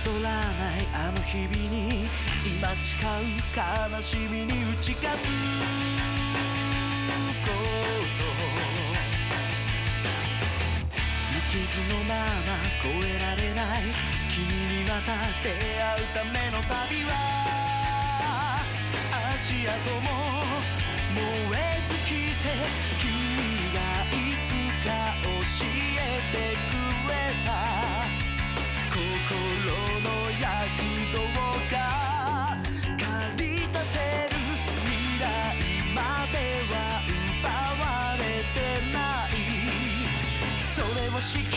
取らないあの日々に今誓う悲しみに打ち勝つ無傷のまま越えられない君にまた出会うための旅は足跡も燃え尽きて君がいつか教えてくれた心の躍動が駆り立てる未来までは奪われてないそれを知って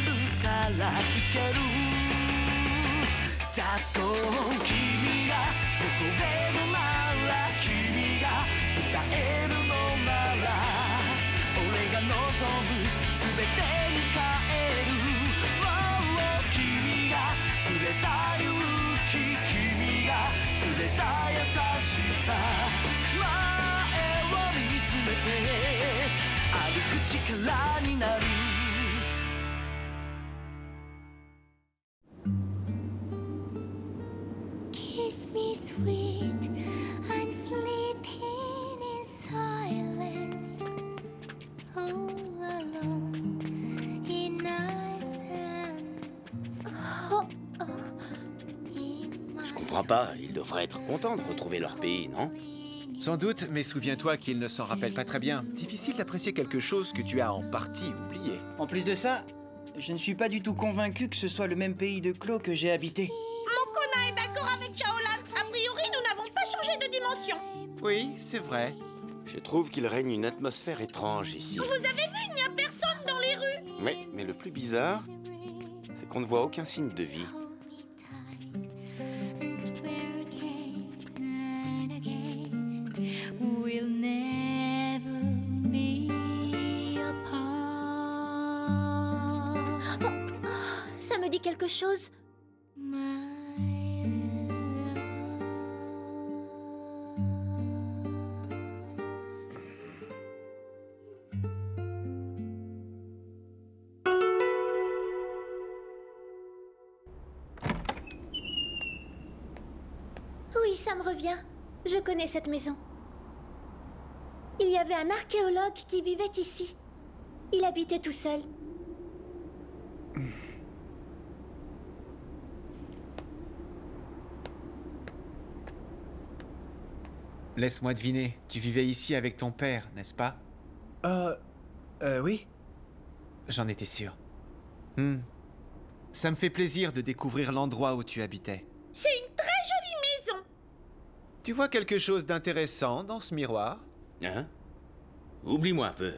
るからいける Just go 君が微笑むなら君が歌えるのなら俺が望む全てに変える君がくれた勇気君がくれた優しさ前を見つめて歩く力になる Kiss me sweet, I'm sleeping in silence all alone in silence. Je comprends pas, ils devraient être contents de retrouver leur pays, non? Sans doute, mais souviens-toi qu'ils ne s'en rappellent pas très bien. Difficile d'apprécier quelque chose que tu as en partie oublié. En plus de ça, je ne suis pas du tout convaincu que ce soit le même pays de Clo que j'ai habité. Mokona est d'accord avec Shaolan. A priori, nous n'avons pas changé de dimension. Oui, c'est vrai. Je trouve qu'il règne une atmosphère étrange ici. Vous avez vu, il n'y a personne dans les rues. Oui, mais le plus bizarre, c'est qu'on ne voit aucun signe de vie. We'll never be apart. Oh, ça me dit quelque chose. Oui, ça me revient. Je connais cette maison. Il y avait un archéologue qui vivait ici. Il habitait tout seul. Laisse-moi deviner, tu vivais ici avec ton père, n'est-ce pas? Oui. J'en étais sûr. Ça me fait plaisir de découvrir l'endroit où tu habitais. C'est une très jolie maison. Tu vois quelque chose d'intéressant dans ce miroir? Hein? Oublie-moi un peu.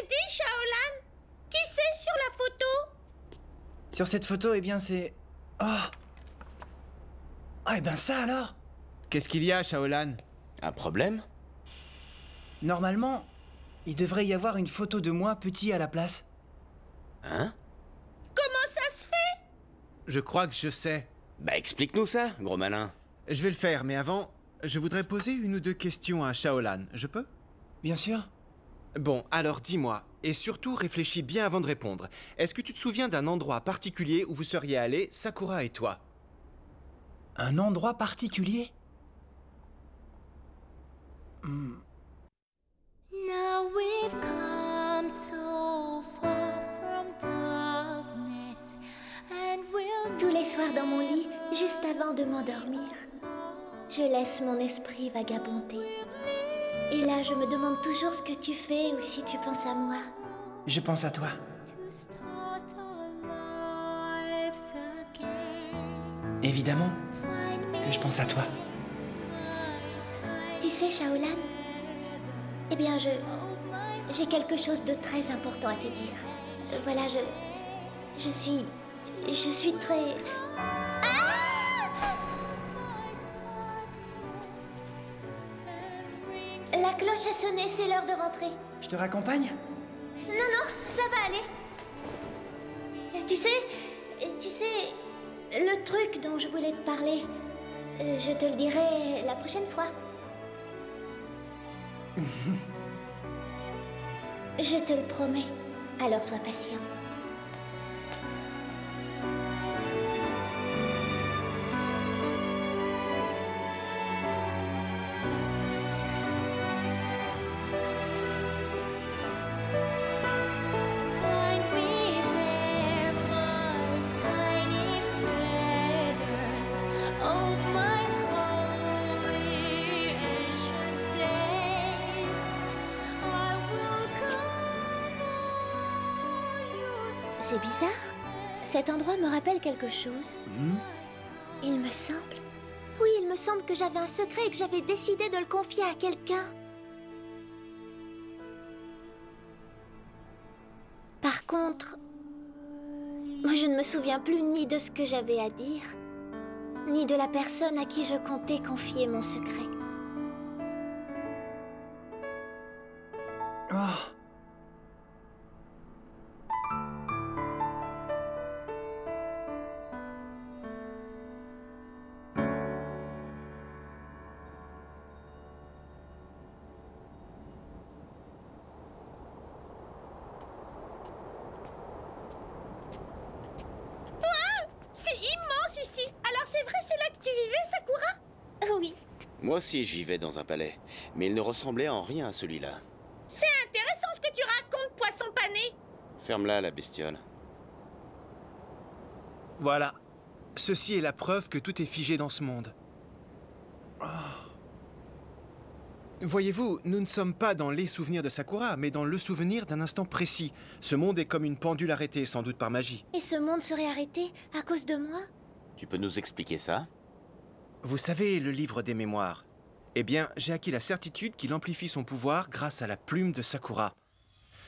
Dis, Shaolan, qui c'est sur la photo? Sur cette photo, eh bien, c'est... Oh! Ah, eh ben ça alors! Qu'est-ce qu'il y a, Shaolan? Un problème? Normalement, il devrait y avoir une photo de moi petit à la place. Hein? Comment ça se fait? Je crois que je sais. Bah explique-nous ça, gros malin. Je vais le faire, mais avant, je voudrais poser une ou deux questions à Shaolan. Je peux? Bien sûr. Bon, alors dis-moi, et surtout réfléchis bien avant de répondre. Est-ce que tu te souviens d'un endroit particulier où vous seriez allés, Sakura et toi? Un endroit particulier? Now we've come so far from darkness, and we'll... Tous les soirs dans mon lit, juste avant de m'endormir, je laisse mon esprit vagabonder. Et là, je me demande toujours ce que tu fais ou si tu penses à moi. Je pense à toi. Évidemment que je pense à toi. Tu sais, Shaolan, eh bien, j'ai quelque chose de très important à te dire. Voilà, je suis très... La cloche a sonné, c'est l'heure de rentrer. Je te raccompagne? Non, ça va aller. Tu sais, le truc dont je voulais te parler, je te le dirai la prochaine fois. Je te le promets. Alors sois patient. C'est bizarre. Cet endroit me rappelle quelque chose. Il me semble... Oui, il me semble que j'avais un secret et que j'avais décidé de le confier à quelqu'un. Par contre... je ne me souviens plus ni de ce que j'avais à dire, ni de la personne à qui je comptais confier mon secret. Oh. C'est immense ici. Alors c'est vrai, c'est là que tu vivais, Sakura? Oui. Moi aussi, je vivais dans un palais, mais il ne ressemblait en rien à celui-là. C'est intéressant ce que tu racontes, poisson pané. Ferme-la, la bestiole. Voilà. Ceci est la preuve que tout est figé dans ce monde. Oh. Voyez-vous, nous ne sommes pas dans les souvenirs de Sakura, mais dans le souvenir d'un instant précis. Ce monde est comme une pendule arrêtée, sans doute par magie. Et ce monde serait arrêté à cause de moi? Tu peux nous expliquer ça? Vous savez, le livre des mémoires. Eh bien, j'ai acquis la certitude qu'il amplifie son pouvoir grâce à la plume de Sakura.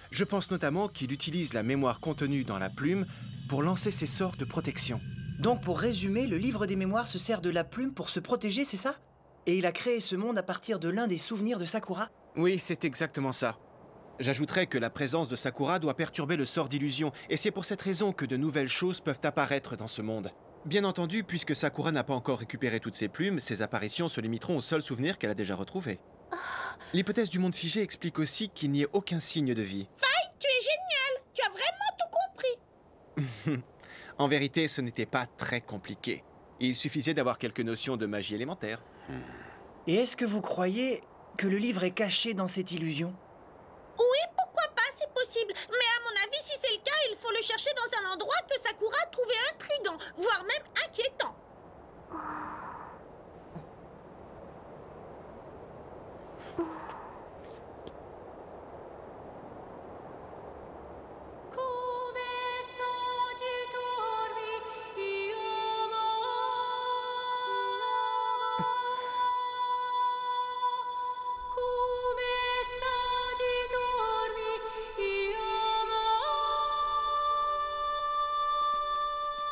Je pense notamment qu'il utilise la mémoire contenue dans la plume pour lancer ses sorts de protection. Donc pour résumer, le livre des mémoires se sert de la plume pour se protéger, c'est ça? Et il a créé ce monde à partir de l'un des souvenirs de Sakura? Oui, c'est exactement ça. J'ajouterais que la présence de Sakura doit perturber le sort d'illusion, et c'est pour cette raison que de nouvelles choses peuvent apparaître dans ce monde. Bien entendu, puisque Sakura n'a pas encore récupéré toutes ses plumes, ses apparitions se limiteront aux seuls souvenirs qu'elle a déjà retrouvés. L'hypothèse du monde figé explique aussi qu'il n'y ait aucun signe de vie. Faye, tu es génial. Tu as vraiment tout compris. En vérité, ce n'était pas très compliqué. Il suffisait d'avoir quelques notions de magie élémentaire. Et est-ce que vous croyez que le livre est caché dans cette illusion? Oui, pourquoi pas, c'est possible. Mais à mon avis, si c'est le cas, il faut le chercher dans un endroit que Sakura trouvait intriguant, voire même inquiétant.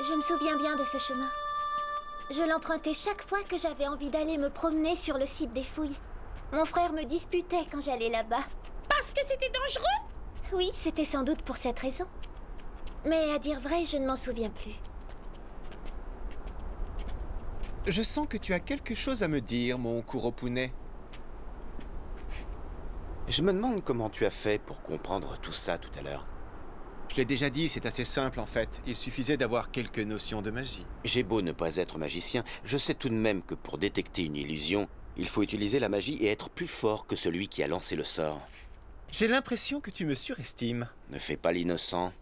Je me souviens bien de ce chemin. Je l'empruntais chaque fois que j'avais envie d'aller me promener sur le site des fouilles. Mon frère me disputait quand j'allais là-bas. Parce que c'était dangereux? Oui, c'était sans doute pour cette raison. Mais à dire vrai, je ne m'en souviens plus. Je sens que tu as quelque chose à me dire, mon Kuropune. Je me demande comment tu as fait pour comprendre tout ça tout à l'heure. Je l'ai déjà dit, c'est assez simple en fait. Il suffisait d'avoir quelques notions de magie. J'ai beau ne pas être magicien, je sais tout de même que pour détecter une illusion, il faut utiliser la magie et être plus fort que celui qui a lancé le sort. J'ai l'impression que tu me surestimes. Ne fais pas l'innocent.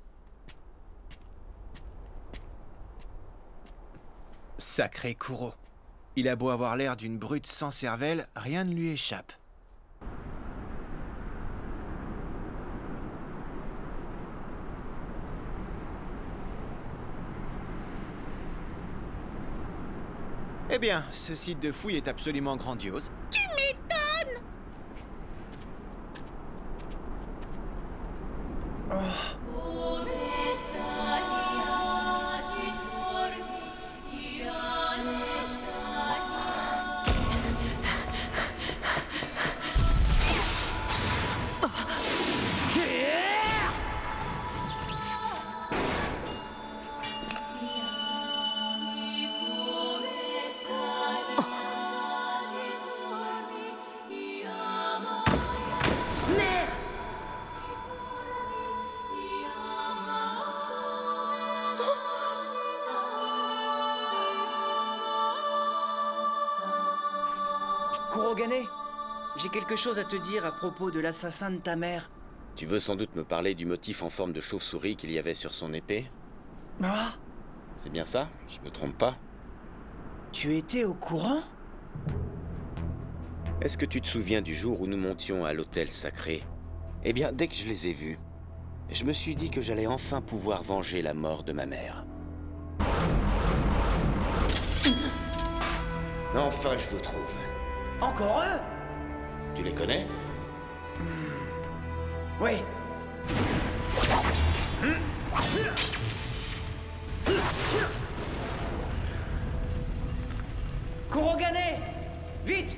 Sacré Kuro. Il a beau avoir l'air d'une brute sans cervelle, rien ne lui échappe. Eh bien, ce site de fouille est absolument grandiose. Tu m'étonnes! Kurogane, j'ai quelque chose à te dire à propos de l'assassin de ta mère. Tu veux sans doute me parler du motif en forme de chauve-souris qu'il y avait sur son épée? Ah, C'est bien ça? Je me trompe pas? tu étais au courant? Est-ce que tu te souviens du jour où nous montions à l'autel sacré? Eh bien, dès que je les ai vus, je me suis dit que j'allais enfin pouvoir venger la mort de ma mère. Enfin, je vous trouve. Encore eux? Tu les connais? Oui. Kurogane! Vite!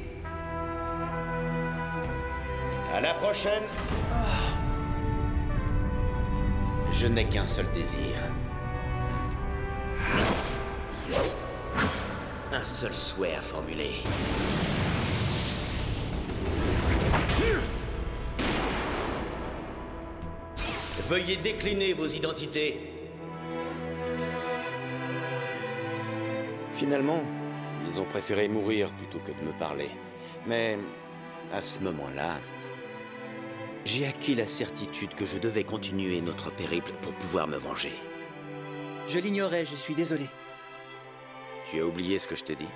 À la prochaine! Je n'ai qu'un seul désir. Un seul souhait à formuler. Veuillez décliner vos identités. Finalement, ils ont préféré mourir plutôt que de me parler. Mais à ce moment-là, j'ai acquis la certitude que je devais continuer notre périple pour pouvoir me venger. Je l'ignorais, je suis désolé. Tu as oublié ce que je t'ai dit?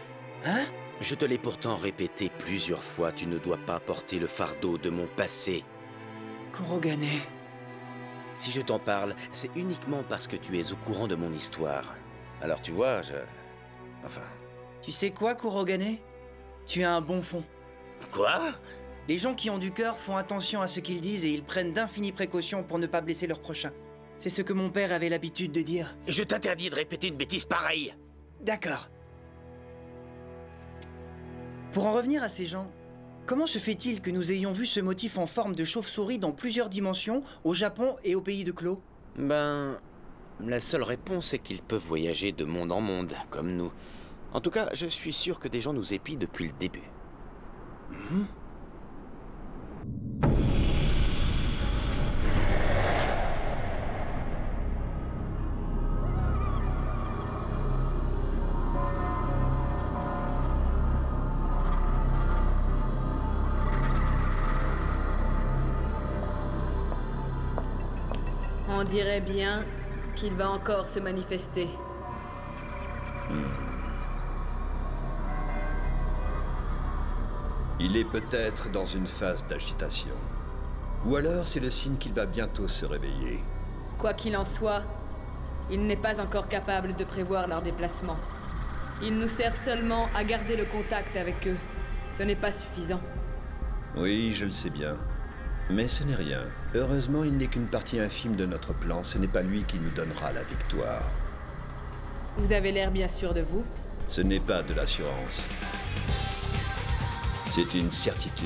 Hein? Je te l'ai pourtant répété plusieurs fois, tu ne dois pas porter le fardeau de mon passé. Kurogane... Si je t'en parle, c'est uniquement parce que tu es au courant de mon histoire. Alors tu vois, Enfin... Tu sais quoi, Kurogane? Tu as un bon fond. Quoi? Les gens qui ont du cœur font attention à ce qu'ils disent et ils prennent d'infinies précautions pour ne pas blesser leur prochain. C'est ce que mon père avait l'habitude de dire. Je t'interdis de répéter une bêtise pareille. D'accord. Pour en revenir à ces gens, comment se fait-il que nous ayons vu ce motif en forme de chauve-souris dans plusieurs dimensions, au Japon et au pays de Clos? Ben... la seule réponse est qu'ils peuvent voyager de monde en monde, comme nous. En tout cas, je suis sûr que des gens nous épient depuis le début. On dirait bien qu'il va encore se manifester. Il est peut-être dans une phase d'agitation. Ou alors c'est le signe qu'il va bientôt se réveiller. Quoi qu'il en soit, il n'est pas encore capable de prévoir leur déplacement. Il nous sert seulement à garder le contact avec eux. Ce n'est pas suffisant. Oui, je le sais bien. Mais ce n'est rien. Heureusement, il n'est qu'une partie infime de notre plan. Ce n'est pas lui qui nous donnera la victoire. Vous avez l'air bien sûr de vous. Ce n'est pas de l'assurance. C'est une certitude.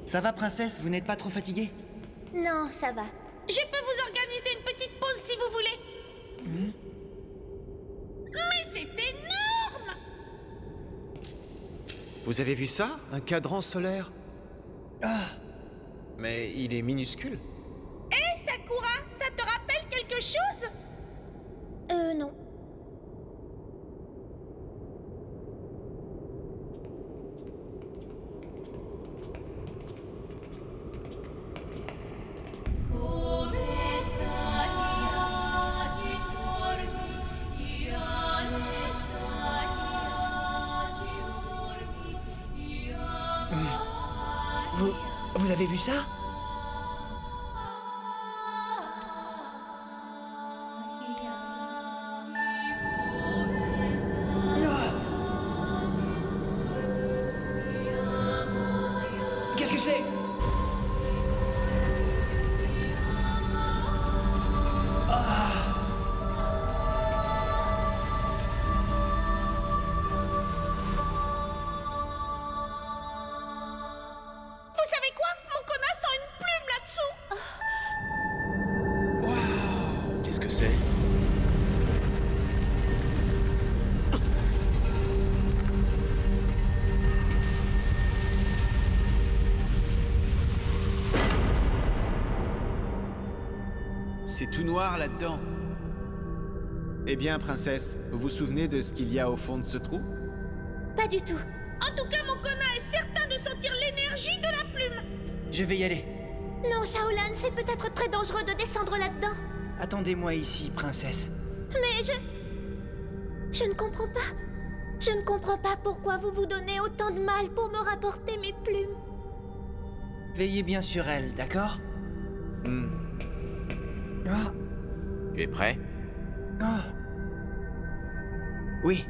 Ça va, princesse? Vous n'êtes pas trop fatiguée? Non, ça va. Je peux vous organiser une petite pause si vous voulez. Mais c'est énorme! Vous avez vu ça? Un cadran solaire? Ah, Mais il est minuscule. Hé, Sakura, ça te rappelle quelque chose? Non. Vous avez vu ça? Qu'est-ce que c'est? Vous savez quoi? Mon connasse sent tout noir là-dedans. Eh bien, princesse, vous vous souvenez de ce qu'il y a au fond de ce trou? Pas du tout. En tout cas, Mokona est certain de sentir l'énergie de la plume. Je vais y aller. Non, Shaolan, c'est peut-être très dangereux de descendre là-dedans. Attendez-moi ici, princesse. Mais je ne comprends pas. Je ne comprends pas pourquoi vous vous donnez autant de mal pour me rapporter mes plumes. Veillez bien sur elle, d'accord? Ah. Tu es prêt? Ah. Oui.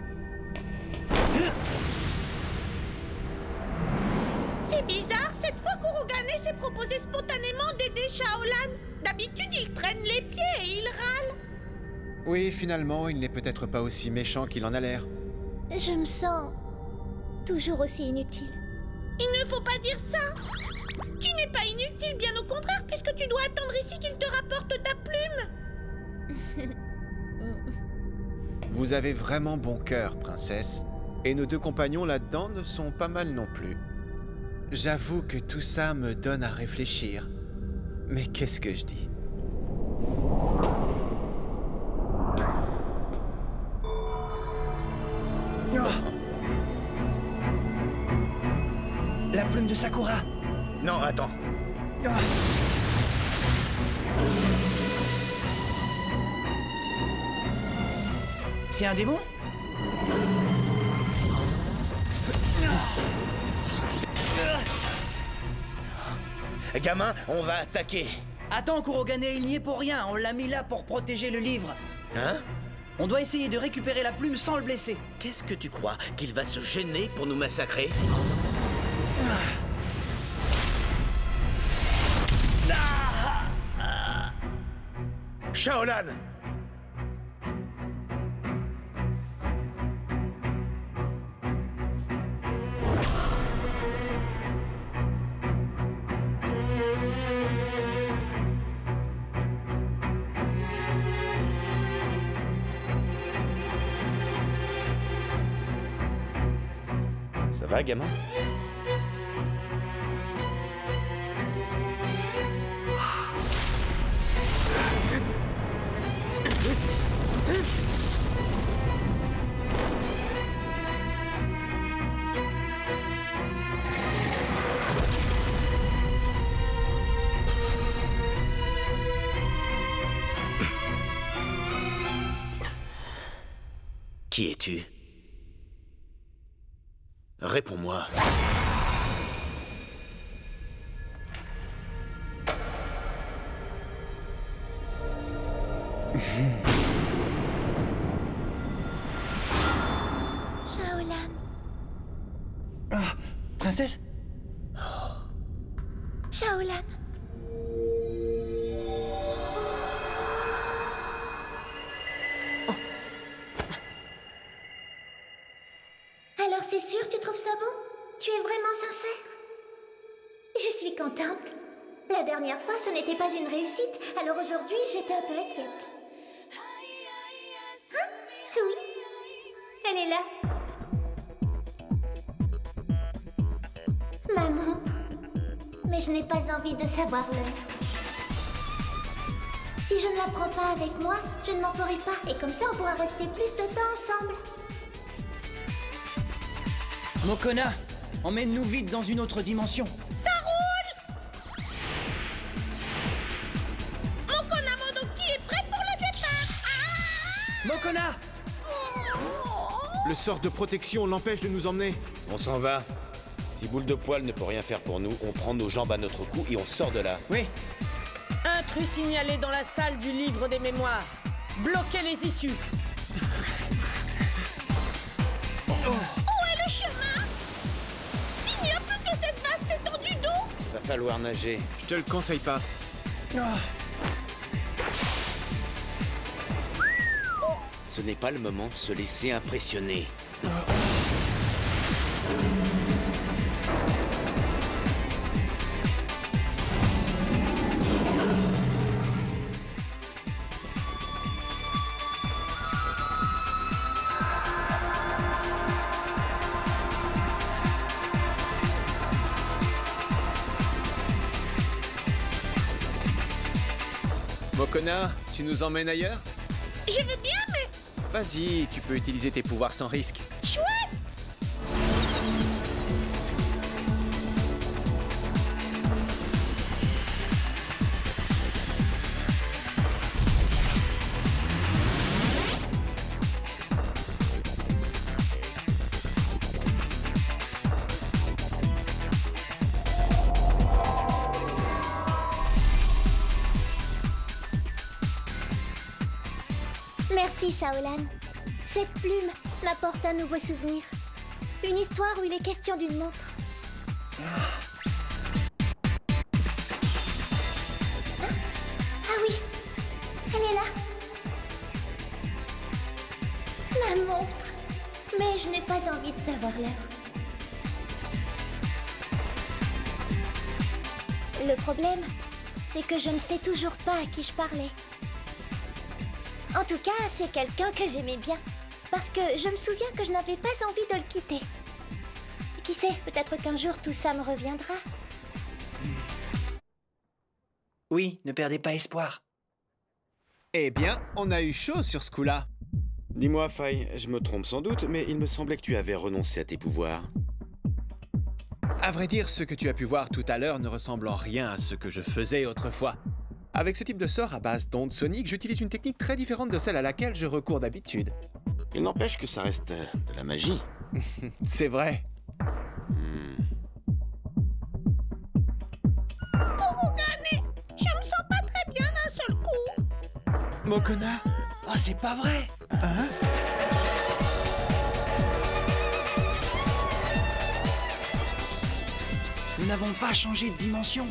C'est bizarre, cette fois Kurogane s'est proposé spontanément d'aider Shaolan. D'habitude, il traîne les pieds et il râle. Oui, finalement, il n'est peut-être pas aussi méchant qu'il en a l'air. Je me sens toujours aussi inutile. Il ne faut pas dire ça. Tu n'es pas inutile, bien au contraire, puisque tu dois attendre ici qu'il te rapporte ta plume. Vous avez vraiment bon cœur, princesse. Et nos deux compagnons là-dedans ne sont pas mal non plus. J'avoue que tout ça me donne à réfléchir. Mais qu'est-ce que je dis? La plume de Sakura. Non, attends. C'est un démon? Gamin, on va attaquer. Attends, Kurogane, il n'y est pour rien. On l'a mis là pour protéger le livre. Hein? On doit essayer de récupérer la plume sans le blesser. Qu'est-ce que tu crois? Qu'il va se gêner pour nous massacrer? Shaolan! Ça va, gamin? Qui es-tu? Réponds-moi. Shaolan. Ah, princesse? Shaolan. Alors c'est sûr, tu trouves ça bon? Tu es vraiment sincère? Je suis contente. La dernière fois, ce n'était pas une réussite, alors aujourd'hui, j'étais un peu inquiète. Hein? Oui. Elle est là. Ma montre. Mais je n'ai pas envie de savoir l'heure. Si je ne la prends pas avec moi, je ne m'en ferai pas. Et comme ça, on pourra rester plus de temps ensemble. Mokona, emmène-nous vite dans une autre dimension. Ça roule! Mokona Modoki est prêt pour le départ. Mokona! Le sort de protection l'empêche de nous emmener. On s'en va. Si Boule de Poil ne peut rien faire pour nous, on prend nos jambes à notre cou et on sort de là. Oui. Intrus signalé dans la salle du livre des mémoires. Bloquez les issues. Où est le chemin? Il n'y a plus que cette vaste étendue d'eau. Va falloir nager. Je te le conseille pas. Ce n'est pas le moment de se laisser impressionner. Mokona, Tu nous emmènes ailleurs? Je veux bien, mais... Vas-y, tu peux utiliser tes pouvoirs sans risque. Chouette! Merci, Shaolan. Cette plume m'apporte un nouveau souvenir. Une histoire où il est question d'une montre. Ah oui, elle est là. Ma montre. Mais je n'ai pas envie de savoir l'heure. Le problème, c'est que je ne sais toujours pas à qui je parlais. En tout cas, c'est quelqu'un que j'aimais bien. Parce que je me souviens que je n'avais pas envie de le quitter. Qui sait, peut-être qu'un jour tout ça me reviendra. Oui, ne perdez pas espoir. Eh bien, on a eu chaud sur ce coup-là. Dis-moi, Faye, je me trompe sans doute, mais il me semblait que tu avais renoncé à tes pouvoirs. À vrai dire, ce que tu as pu voir tout à l'heure ne ressemble en rien à ce que je faisais autrefois. Avec ce type de sort à base d'ondes soniques, j'utilise une technique très différente de celle à laquelle je recours d'habitude. Il n'empêche que ça reste de la magie. C'est vrai. Kurugane, je me sens pas très bien d'un seul coup. Mokona? Oh, c'est pas vrai! Hein? Nous n'avons pas changé de dimension.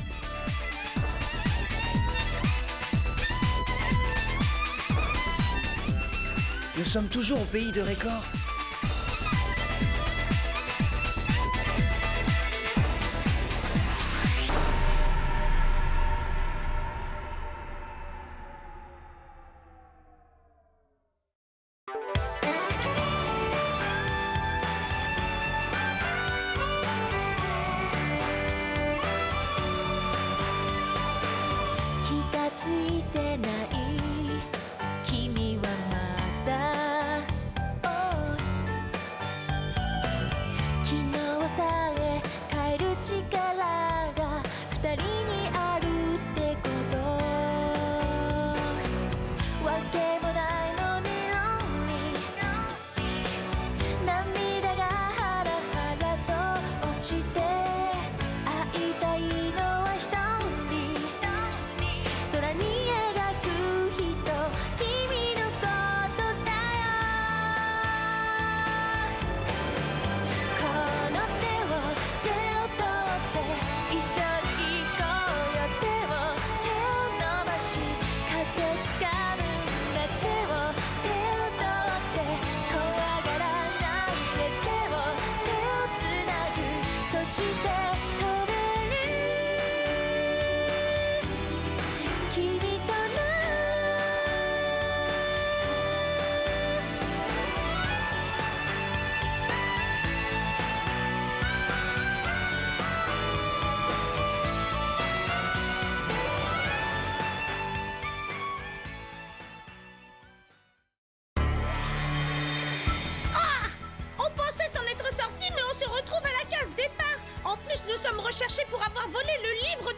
Nous sommes toujours au pays de Récor. Recherché pour avoir volé le livre